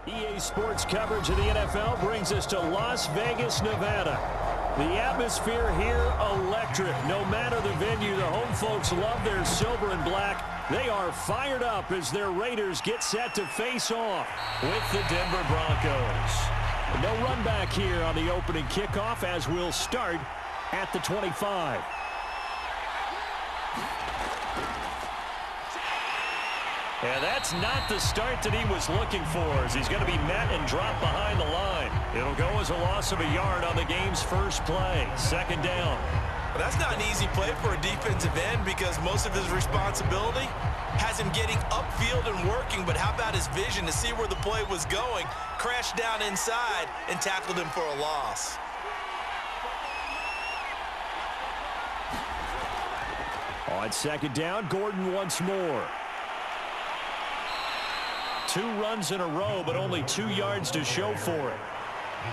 EA Sports coverage of the NFL brings us to Las Vegas, Nevada. The atmosphere here, electric. No matter the venue, the home folks love their silver and black. They are fired up as their Raiders get set to face off with the Denver Broncos. No run back here on the opening kickoff as we'll start at the 25. And that's not the start that he was looking for, as he's going to be met and dropped behind the line. It'll go as a loss of a yard on the game's first play. Second down. Well, that's not an easy play for a defensive end because most of his responsibility has him getting upfield and working, but how about his vision to see where the play was going, crashed down inside, and tackled him for a loss. On second down, Gordon once more. 2 runs in a row, but only 2 yards to show for it.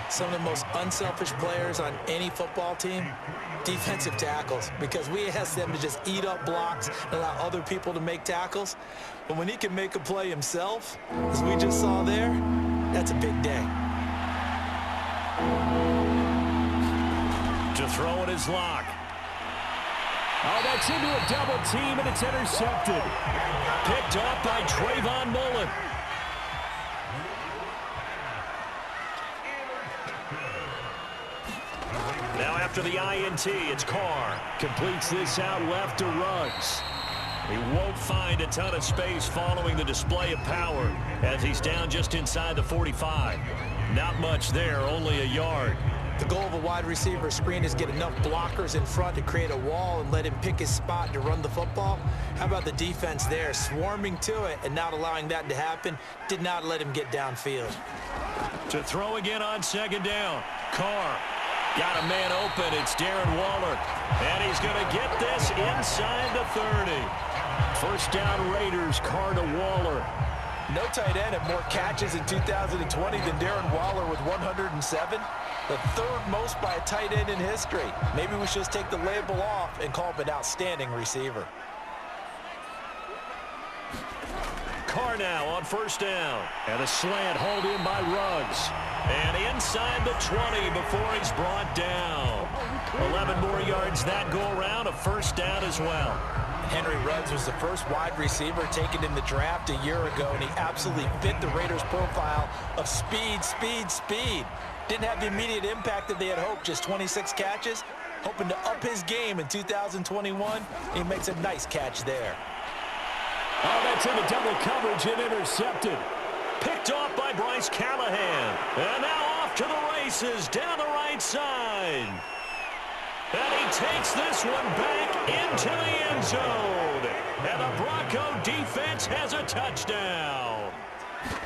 Some of the most unselfish players on any football team, defensive tackles, because we ask them to just eat up blocks and allow other people to make tackles. But when he can make a play himself, as we just saw there, that's a big day. To throw it is Locke. Oh, that's into a double team, and it's intercepted. Picked off by Trayvon Mullen. Now after the INT, it's Carr. Completes this out left to Ruggs. He won't find a ton of space following the display of power as he's down just inside the 45. Not much there, only a yard. The goal of a wide receiver screen is get enough blockers in front to create a wall and let him pick his spot to run the football. How about the defense there, swarming to it and not allowing that to happen? Did not let him get downfield. To throw again on second down. Carr. Got a man open. It's Darren Waller. And he's going to get this inside the 30. First down Raiders, Carr to Waller. No tight end had more catches in 2020 than Darren Waller with 107. The 3rd most by a tight end in history. Maybe we should just take the label off and call him an outstanding receiver. Carr now on first down. And a slant hauled in by Ruggs. And inside the 20 before he's brought down. 11 more yards that go around, a first down as well. Henry Ruggs was the first wide receiver taken in the draft a year ago, and he absolutely fit the Raiders' profile of speed, speed, speed. Didn't have the immediate impact that they had hoped, just 26 catches. Hoping to up his game in 2021. He makes a nice catch there. Oh, that's into double coverage and intercepted. Picked off by Bryce Callahan. And now off to the races down the right side. And he takes this one back into the end zone. And the Bronco defense has a touchdown.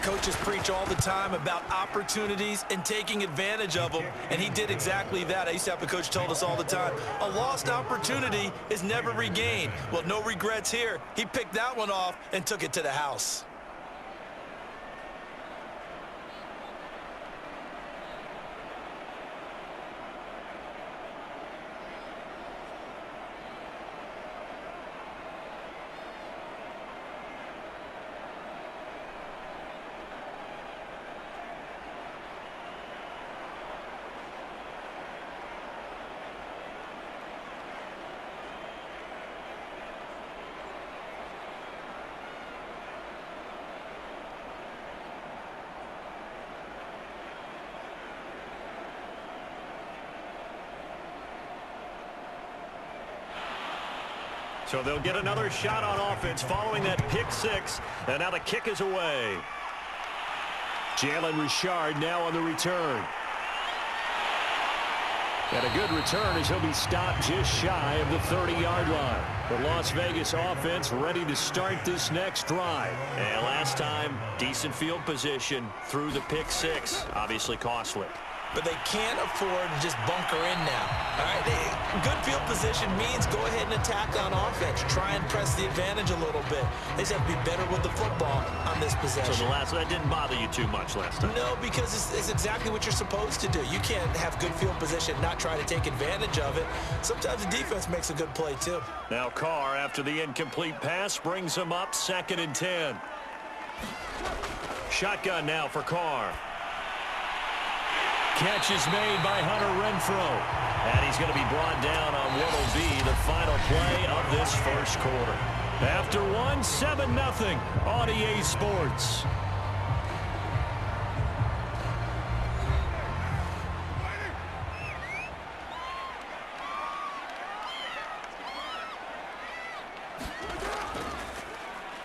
Coaches preach all the time about opportunities and taking advantage of them, and he did exactly that. I used to have a coach told us all the time, a lost opportunity is never regained. Well, no regrets here. He picked that one off and took it to the house. So they'll get another shot on offense following that pick 6. And now the kick is away. Jalen Richard now on the return. And a good return as he'll be stopped just shy of the 30-yard line. The Las Vegas offense ready to start this next drive. And last time, decent field position through the pick 6. Obviously costly. But they can't afford to just bunker in now. All right, good field position means go ahead and attack on offense. Try and press the advantage a little bit. They just have to be better with the football on this possession. So that didn't bother you too much last time? No, because it's exactly what you're supposed to do. You can't have good field position, not try to take advantage of it. Sometimes the defense makes a good play, too. Now Carr, after the incomplete pass, brings him up 2nd and 10. Shotgun now for Carr. Catch is made by Hunter Renfrow. And he's going to be brought down on what will be the final play of this first quarter. After one, 7-0 on EA Sports.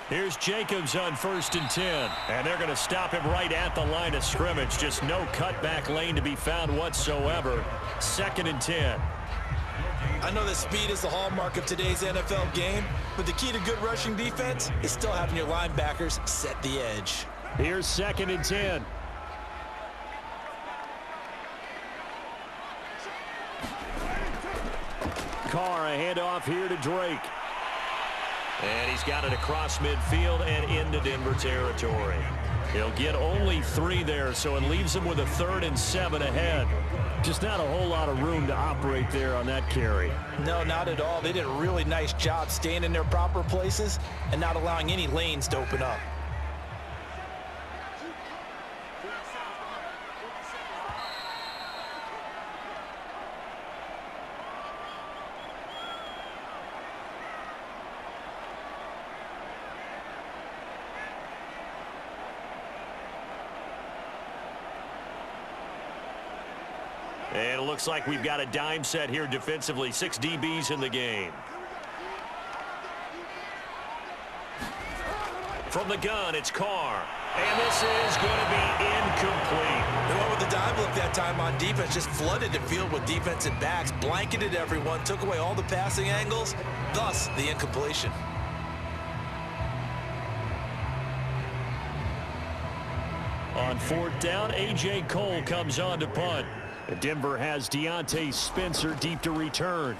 Here's Jacobs on 1st and 10. And they're going to stop him right at the line of scrimmage. Just no cutback lane to be found whatsoever. 2nd and 10. I know that speed is the hallmark of today's NFL game, but the key to good rushing defense is still having your linebackers set the edge. Here's 2nd and 10. Carr, a handoff here to Drake. And he's got it across midfield and into Denver territory. He'll get only 3 there, so it leaves him with a 3rd and 7 ahead. Just not a whole lot of room to operate there on that carry. No, not at all. They did a really nice job staying in their proper places and not allowing any lanes to open up. And it looks like we've got a dime set here defensively. 6 DBs in the game. From the gun, it's Carr. And this is going to be incomplete. They went with the dime look that time on defense. Just flooded the field with defensive backs. Blanketed everyone. Took away all the passing angles. Thus, the incompletion. On 4th down, A.J. Cole comes on to punt. Denver has Deontay Spencer deep to return.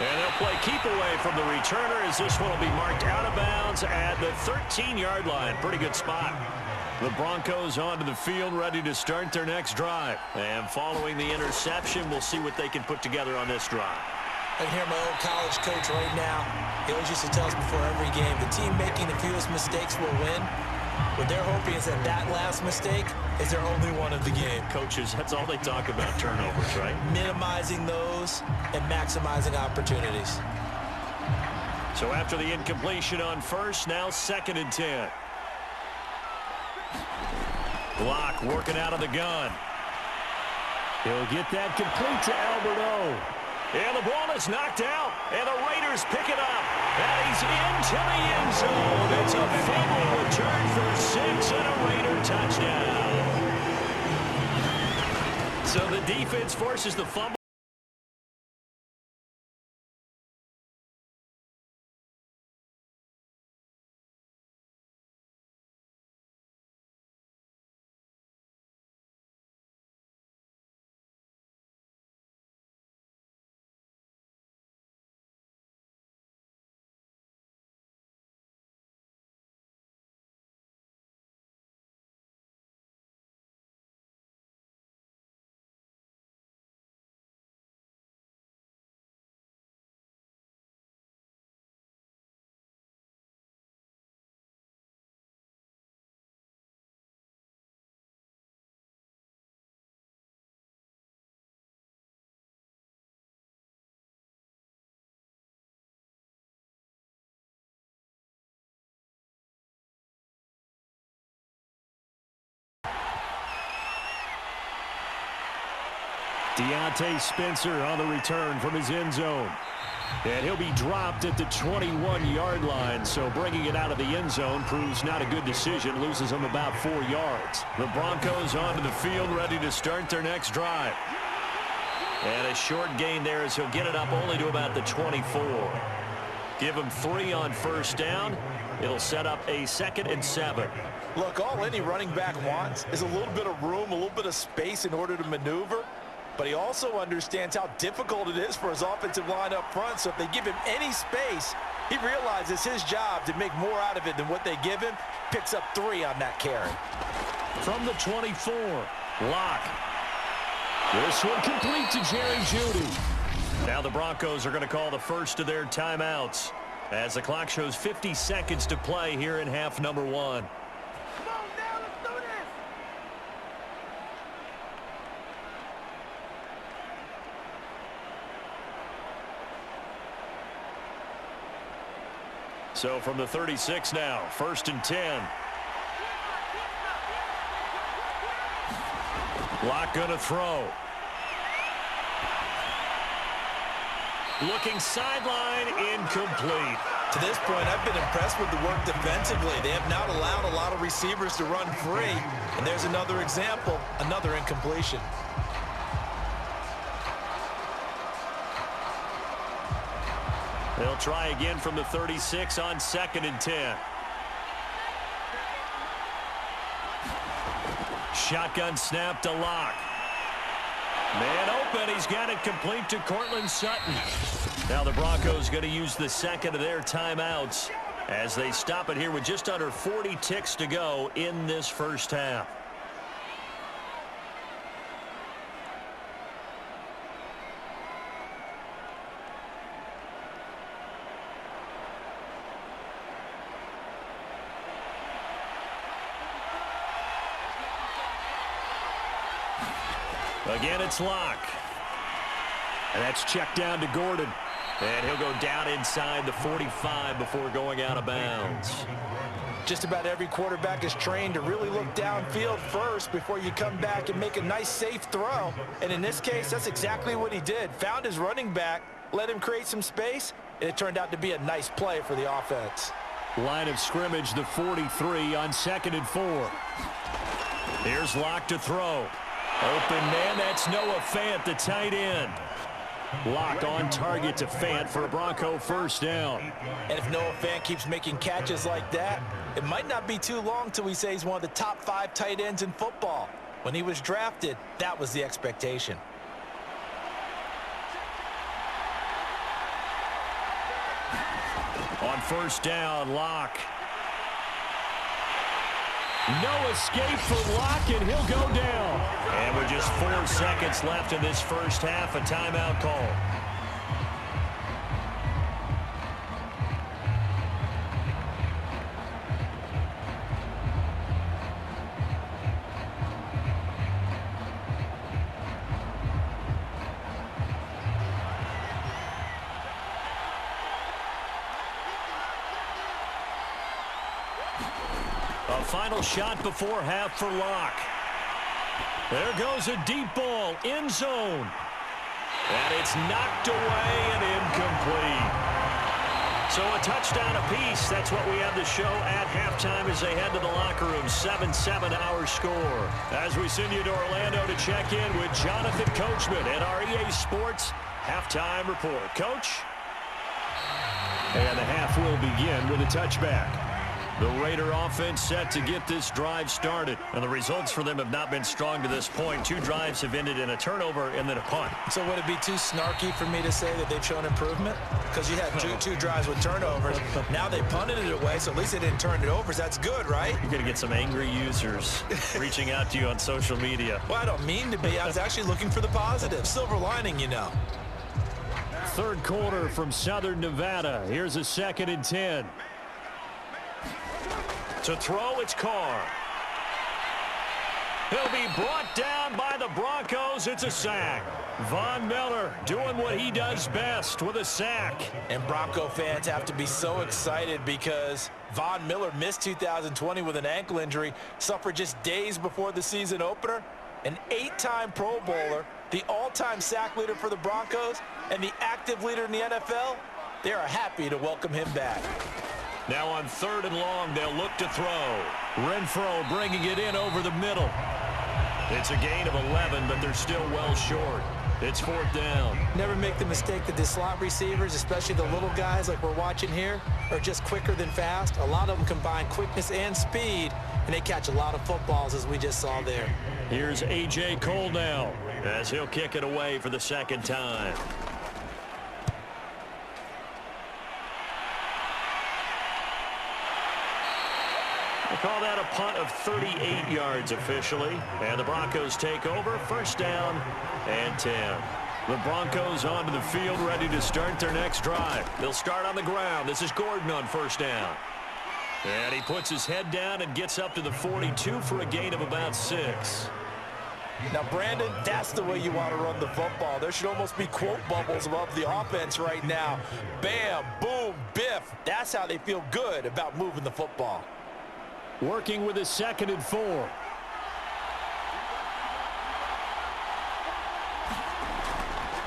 And they'll play keep away from the returner as this one will be marked out of bounds at the 13-yard line. Pretty good spot. The Broncos onto the field, ready to start their next drive. And following the interception, we'll see what they can put together on this drive. I can hear my old college coach right now. He always used to tell us before every game, the team making the fewest mistakes will win. What they're hoping is that that last mistake is their only one of the game. Coaches, that's all they talk about, turnovers, right? Minimizing those and maximizing opportunities. So after the incompletion on 1st, now 2nd and 10. Block working out of the gun. He'll get that complete to Albert O. And the ball is knocked out, and the Raiders pick it up. And he's into the end zone. It's a fumble return for 6 and a Raider touchdown. So the defense forces the fumble. Deontay Spencer on the return from his end zone. And he'll be dropped at the 21-yard line, so bringing it out of the end zone proves not a good decision, loses him about 4 yards. The Broncos onto the field, ready to start their next drive. And a short gain there as he'll get it up only to about the 24. Give him 3 on 1st down. It'll set up a 2nd and 7. Look, all any running back wants is a little bit of room, a little bit of space in order to maneuver. But he also understands how difficult it is for his offensive line up front. So if they give him any space, he realizes his job to make more out of it than what they give him. Picks up 3 on that carry. From the 24, Locke. This one complete to Jerry Jeudy. Now the Broncos are going to call the first of their timeouts. as the clock shows 50 seconds to play here in half number 1. So from the 36 now, 1st and 10. Locke gonna throw. Looking sideline, incomplete. To this point, I've been impressed with the work defensively. They have not allowed a lot of receivers to run free. And there's another example, another incompletion. They'll try again from the 36 on 2nd and 10. Shotgun snap to Locke. Man open. He's got it complete to Cortland Sutton. Now the Broncos going to use the second of their timeouts as they stop it here with just under 40 ticks to go in this first half. Again, it's Locke. And that's checked down to Gordon. And he'll go down inside the 45 before going out of bounds. Just about every quarterback is trained to really look downfield first before you come back and make a nice, safe throw. And in this case, that's exactly what he did. Found his running back, let him create some space, and it turned out to be a nice play for the offense. Line of scrimmage, the 43 on 2nd and 4. Here's Locke to throw. Open man, that's Noah Fant, the tight end. Locke on target to Fant for a Bronco first down. And if Noah Fant keeps making catches like that, it might not be too long till we say he's one of the top 5 tight ends in football. When he was drafted, that was the expectation. On first down, Locke. No escape for Locke, and he'll go down. And with just 4 seconds left in this first half, a timeout call. A final shot before half for Locke. There goes a deep ball, end zone. And it's knocked away and incomplete. So a touchdown apiece. That's what we have to show at halftime as they head to the locker room. 7-7 our score. As we send you to Orlando to check in with Jonathan Coachman at our EA Sports Halftime Report. Coach? And the half will begin with a touchback. The Raider offense set to get this drive started. And the results for them have not been strong to this point. 2 drives have ended in a turnover and then a punt. So would it be too snarky for me to say that they've shown improvement? Because you had two drives with turnovers. Now they punted it away, so at least they didn't turn it over. So that's good, right? You're going to get some angry users reaching out to you on social media. Well, I don't mean to be. I was actually looking for the positive. Silver lining, you know. Third quarter from Southern Nevada. Here's a 2nd and 10. To throw, it's Carr. He'll be brought down by the Broncos. It's a sack. Von Miller doing what he does best with a sack. And Bronco fans have to be so excited because Von Miller missed 2020 with an ankle injury, suffered just days before the season opener. An 8-time Pro Bowler, the all-time sack leader for the Broncos, and the active leader in the NFL. They are happy to welcome him back. Now on 3rd and long, they'll look to throw. Renfro bringing it in over the middle. It's a gain of 11, but they're still well short. It's 4th down. Never make the mistake that the slot receivers, especially the little guys like we're watching here, are just quicker than fast. A lot of them combine quickness and speed, and they catch a lot of footballs, as we just saw there. Here's A.J. Cole now, as he'll kick it away for the 2nd time. They call that a punt of 38 yards officially. And the Broncos take over. 1st down and 10. The Broncos onto the field, ready to start their next drive. They'll start on the ground. This is Gordon on first down. And he puts his head down and gets up to the 42 for a gain of about 6. Now, Brandon, that's the way you want to run the football. There should almost be quote bubbles above the offense right now. Bam, boom, biff. That's how they feel good about moving the football. Working with a 2nd and 4.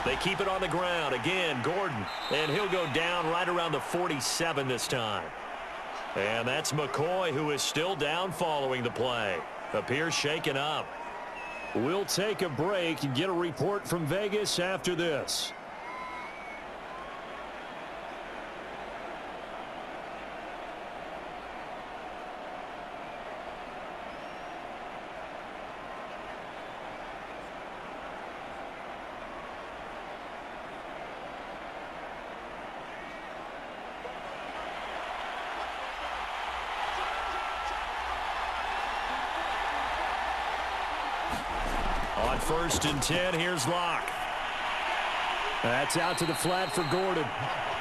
They keep it on the ground. Again, Gordon. And he'll go down right around the 47 this time. And that's McCoy, who is still down following the play. Appears shaken up. We'll take a break and get a report from Vegas after this. On 1st and 10, here's Locke. That's out to the flat for Gordon.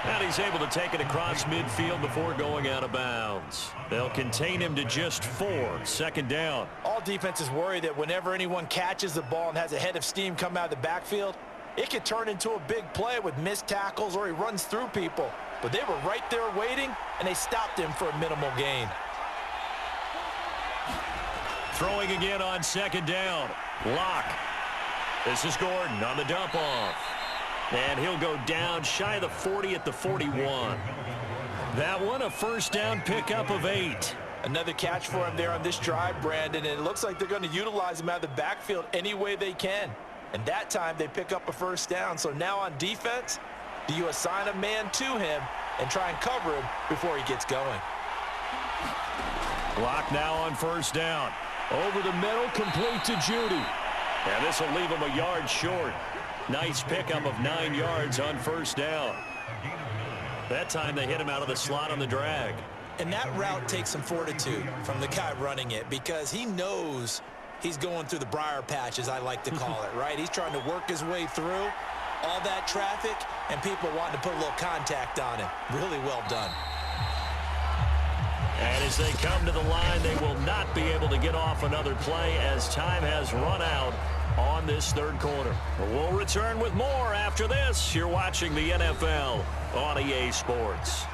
And he's able to take it across midfield before going out of bounds. They'll contain him to just 4. 2nd down. All defenses worry that whenever anyone catches the ball and has a head of steam come out of the backfield, it could turn into a big play with missed tackles or he runs through people. But they were right there waiting, and they stopped him for a minimal gain. Throwing again on 2nd down. Locke. This is Gordon on the dump off. And he'll go down shy of the 40 at the 41. That one a 1st down pickup of 8. Another catch for him there on this drive, Brandon, and it looks like they're going to utilize him out of the backfield any way they can. And that time they pick up a 1st down. So now on defense, do you assign a man to him and try and cover him before he gets going? Locke now on 1st down. Over the middle, complete to Judy. And this will leave him a yard short. Nice pickup of 9 yards on 1st down. That time they hit him out of the slot on the drag. And that route takes some fortitude from the guy running it because he knows he's going through the briar patch, as I like to call it, right? He's trying to work his way through all that traffic and people wanting to put a little contact on him. Really well done. And as they come to the line, they will not be able to get off another play as time has run out on this 3rd quarter. We'll return with more after this. You're watching the NFL on EA Sports.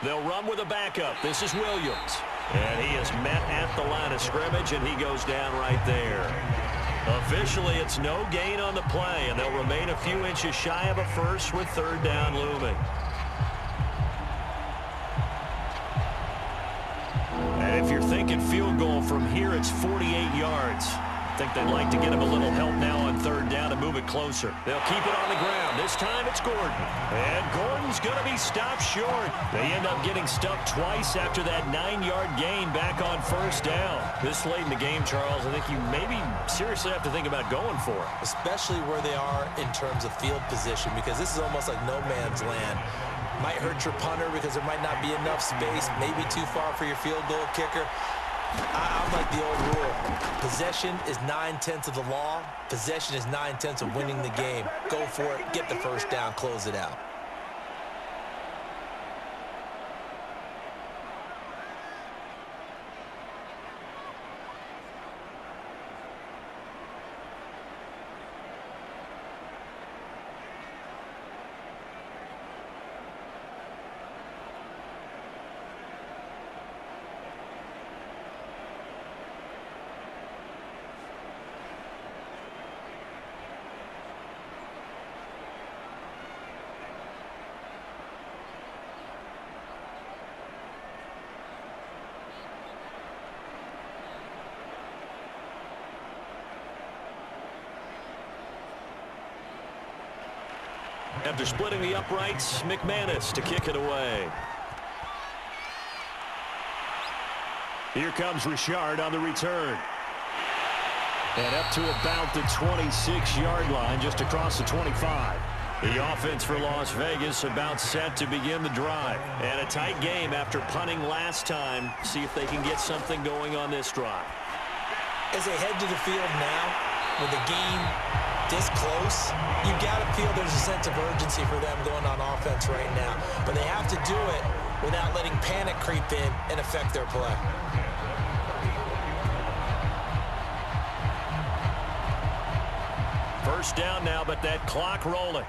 They'll run with a backup. This is Williams. And he is met at the line of scrimmage, and he goes down right there. Officially, it's no gain on the play, and they'll remain a few inches shy of a 1st with 3rd down looming. And if you're thinking field goal from here, it's 48 yards. I think they'd like to get him a little help now on 3rd down and move it closer. They'll keep it on the ground. This time it's Gordon. And Gordon's going to be stopped short. They end up getting stuffed twice after that 9-yard gain back on 1st down. This late in the game, Charles, I think you maybe seriously have to think about going for it. Especially where they are in terms of field position, because this is almost like no man's land. Might hurt your punter because there might not be enough space, maybe too far for your field goal kicker. I'm like the old rule. Possession is 9/10 of the law. Possession is 9/10 of winning the game. Go for it. Get the 1st down. Close it out. After splitting the uprights, McManus to kick it away. Here comes Richard on the return. And up to about the 26-yard line, just across the 25. The offense for Las Vegas about set to begin the drive. And a tight game after punting last time. See if they can get something going on this drive. As they head to the field now, with the game this close, you got to feel there's a sense of urgency for them going on offense right now. But they have to do it without letting panic creep in and affect their play. First down now, but that clock rolling.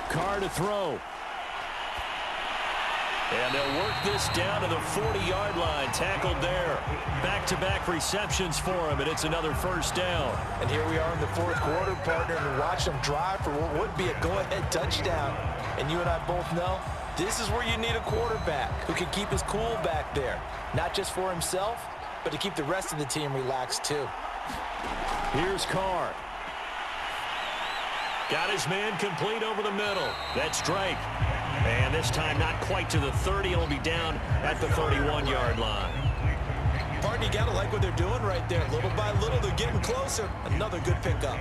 Carr to throw. And they'll work this down to the 40-yard line. Tackled there. Back-to-back receptions for him, and it's another first down. And here we are in the fourth quarter, partner, and watch them drive for what would be a go-ahead touchdown. And you and I both know this is where you need a quarterback who can keep his cool back there. Not just for himself, but to keep the rest of the team relaxed too. Here's Carr. Got his man complete over the middle. That's Drake. And this time not quite to the 30. It'll be down at the 31-yard line. Partner, you got to like what they're doing right there. Little by little, they're getting closer. Another good pickup.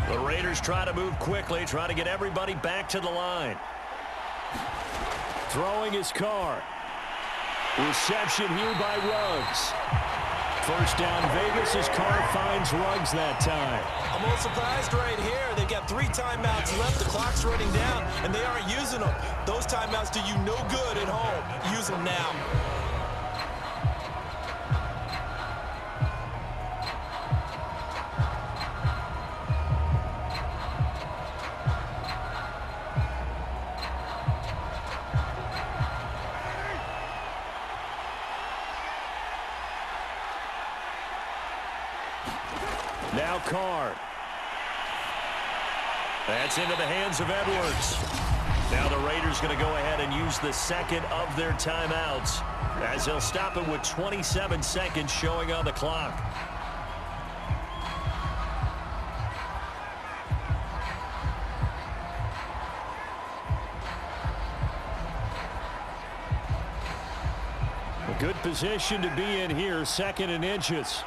The Raiders try to move quickly, try to get everybody back to the line. Throwing his Carr. Reception here by Ruggs. First down Vegas as Carr finds Ruggs that time. I'm a little surprised right here. They've got 3 timeouts left. The clock's running down, and they aren't using them. Those timeouts do you no good at home. Use them now. Now Carr. That's into the hands of Edwards. Now the Raiders going to go ahead and use the second of their timeouts as they'll stop it with 27 seconds showing on the clock. A good position to be in here, 2nd and inches.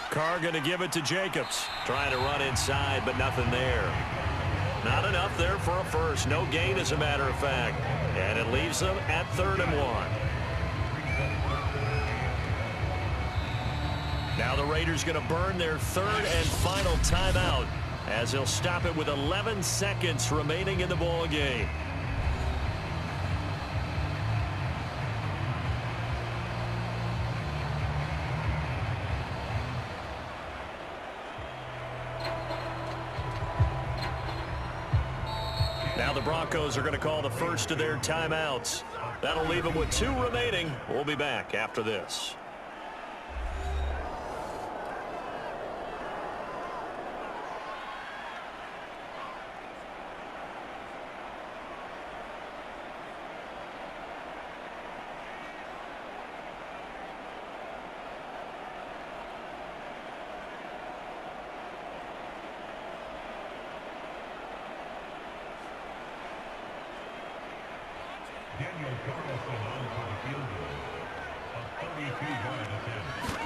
Carr going to give it to Jacobs. Trying to run inside, but nothing there. Not enough there for a first. No gain, as a matter of fact. And it leaves them at 3rd and 1. Now the Raiders going to burn their 3rd and final timeout as they'll stop it with 11 seconds remaining in the ball game. Now the Broncos are going to call the first of their timeouts. That'll leave them with 2 remaining. We'll be back after this. Daniel Carlson on for the field goal. A 32-yard attempt.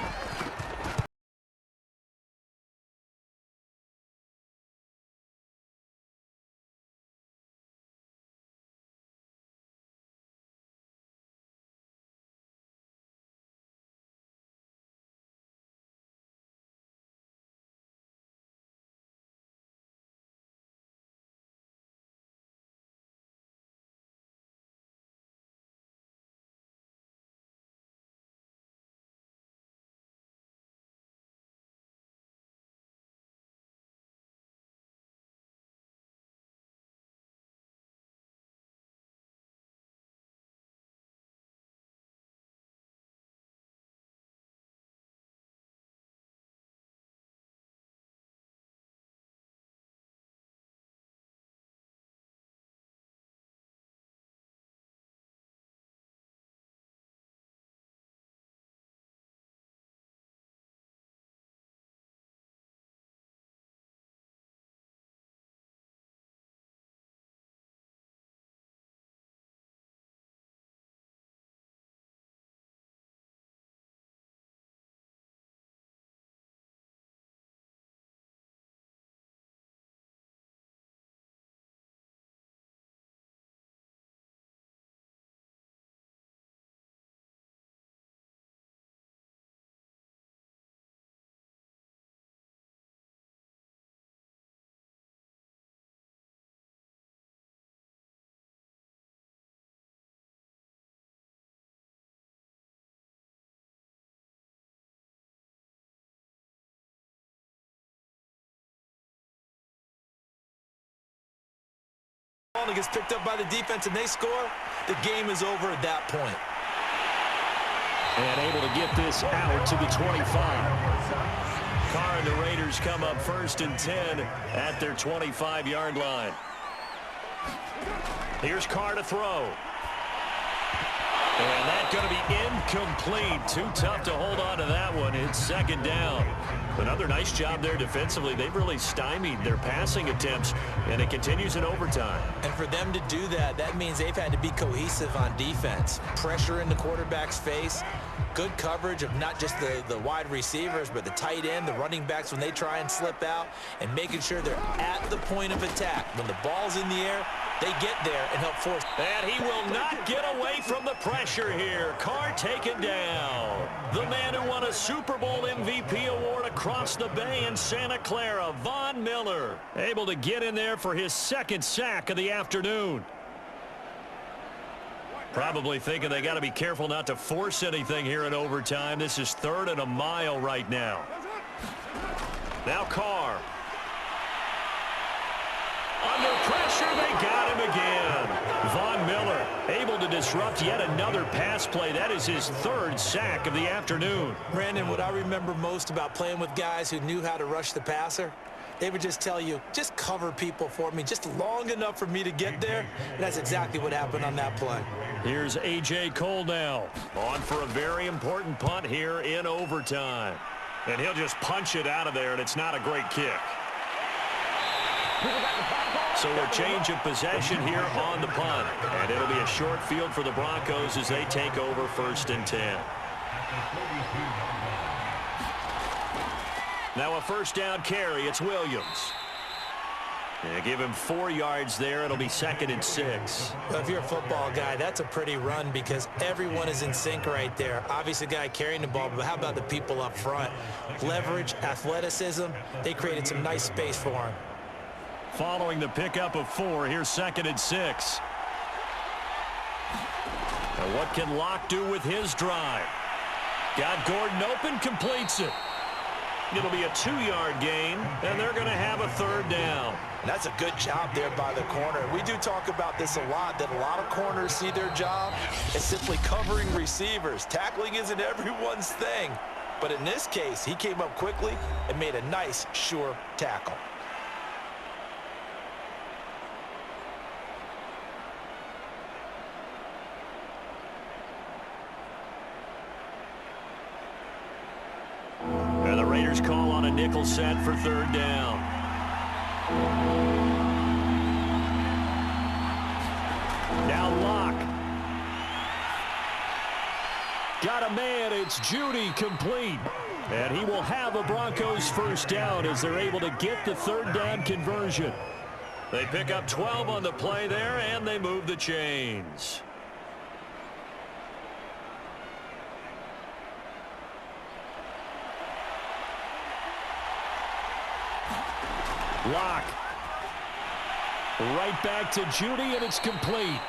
And it gets picked up by the defense and they score, the game is over at that point. And able to get this out to the 25. Carr and the Raiders come up 1st and 10 at their 25-yard line. Here's Carr to throw. And that's going to be incomplete. Too tough to hold on to that one. It's 2nd down. Another nice job there defensively. They've really stymied their passing attempts, and it continues in overtime. And for them to do that, that means they've had to be cohesive on defense. Pressure in the quarterback's face. Good coverage of not just the wide receivers, but the tight end, the running backs when they try and slip out, and making sure they're at the point of attack. When the ball's in the air, they get there and help force. And he will not get away from the pressure here. Carr taken down. The man who won a Super Bowl MVP award across the bay in Santa Clara, Von Miller, able to get in there for his 2nd sack of the afternoon. Probably thinking they got to be careful not to force anything here in overtime. This is 3rd and a mile right now. Now Carr. Under pressure, they got him again. Von Miller able to disrupt yet another pass play. That is his 3rd sack of the afternoon. Brandon, what I remember most about playing with guys who knew how to rush the passer, they would just tell you, just cover people for me, just long enough for me to get there. And that's exactly what happened on that play. Here's A.J. Cole now, on for a very important punt here in overtime. And he'll just punch it out of there, and it's not a great kick. So a change of possession here on the punt. And it'll be a short field for the Broncos as they take over 1st and 10. Now a 1st down carry. It's Williams. Yeah, give him 4 yards there. It'll be 2nd and 6. Well, if you're a football guy, that's a pretty run because everyone is in sync right there. Obviously, the guy carrying the ball, but how about the people up front? Leverage, athleticism. They created some nice space for him. Following the pickup of 4, here's 2nd and 6. Now what can Locke do with his drive? Got Gordon open, completes it. It'll be a 2-yard gain, and they're going to have a 3rd down. And that's a good job there by the corner. We do talk about this a lot, that a lot of corners see their job as simply covering receivers. Tackling isn't everyone's thing. But in this case, he came up quickly and made a nice, sure tackle. And the Raiders call on a nickel set for 3rd down. Now Locke. Got a man. It's Judy, complete. And he will have a Broncos 1st down as they're able to get the 3rd down conversion. They pick up 12 on the play there, and they move the chains. Locke. Right back to Judy, and it's complete.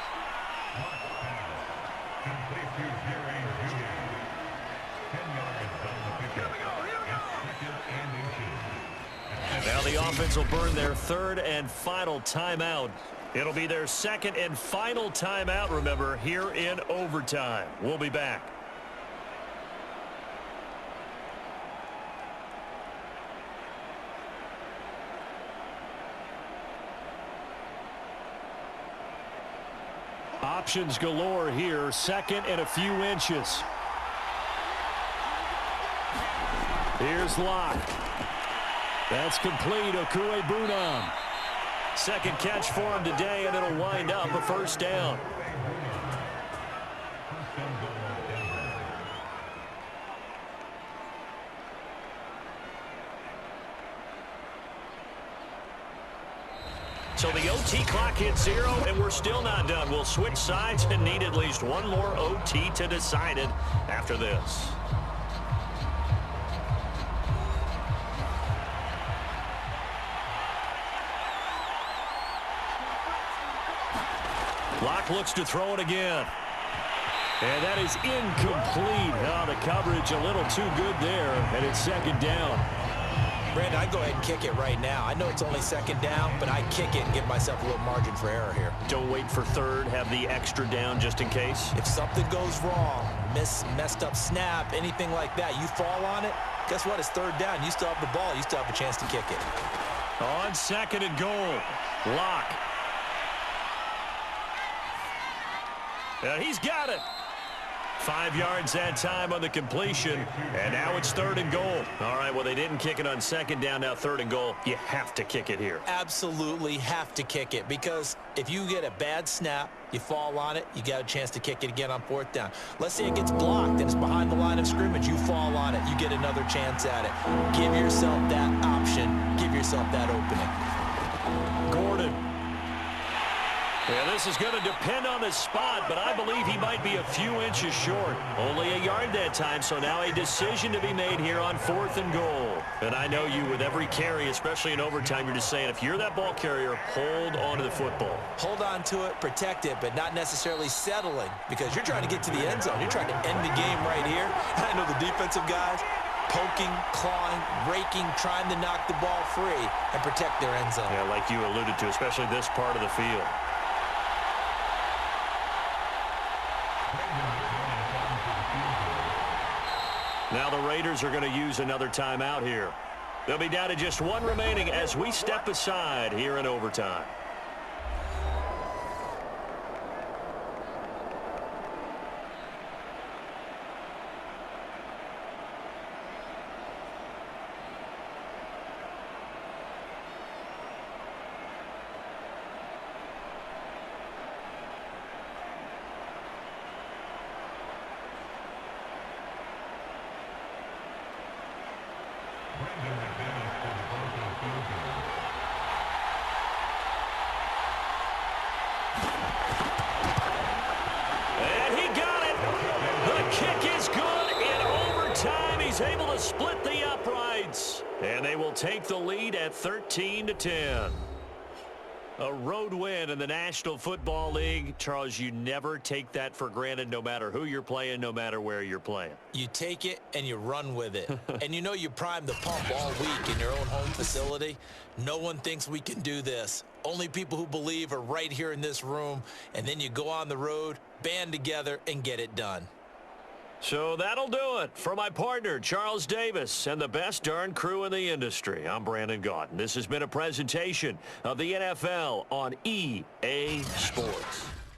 Now the offense will burn their 3rd and final timeout. It'll be their 2nd and final timeout, remember, here in overtime. We'll be back. Options galore here. 2nd and a few inches. Here's Locke. That's complete. Okuegbunam. 2nd catch for him today, and it'll wind up a 1st down. So the OT clock hits 0, and we're still not done. We'll switch sides and need at least one more OT to decide it after this. Locke looks to throw it again. And that is incomplete. Oh, the coverage a little too good there, and it's 2nd down. Brandon, I'd go ahead and kick it right now. I know it's only second down, but I'd kick it and give myself a little margin for error here. Don't wait for third. Have the extra down just in case. If something goes wrong, messed up snap, anything like that, you fall on it, guess what? It's third down. You still have the ball. You still have a chance to kick it. On second and goal, Lock. And he's got it. 5 yards that time on the completion, and now it's third and goal. All right, well, they didn't kick it on second down, now third and goal. You have to kick it here. Absolutely have to kick it, because if you get a bad snap, you fall on it, you got a chance to kick it again on fourth down. Let's say it gets blocked and it's behind the line of scrimmage. You fall on it, you get another chance at it. Give yourself that option. Give yourself that opening. Gordon. Yeah, this is going to depend on the spot, but I believe he might be a few inches short. Only a yard that time, so now a decision to be made here on fourth and goal. And I know you, with every carry, especially in overtime, you're just saying, if you're that ball carrier, hold on to the football. Hold on to it, protect it, but not necessarily settling, because you're trying to get to the end zone. You're trying to end the game right here. I know the defensive guys poking, clawing, raking, trying to knock the ball free and protect their end zone. Yeah, like you alluded to, especially this part of the field. Now the Raiders are going to use another timeout here. They'll be down to just one remaining as we step aside here in overtime. Able to split the uprights, and they will take the lead at 13-10. A road win in the National Football League. Charles, you never take that for granted, no matter who you're playing, no matter where you're playing. You take it and you run with it. And you know you prime the pump all week in your own home facility. No one thinks we can do this. Only people who believe are right here in this room. And then you go on the road, band together, and get it done. So that'll do it for my partner, Charles Davis, and the best darn crew in the industry. I'm Brandon Gaudin. This has been a presentation of the NFL on EA Sports.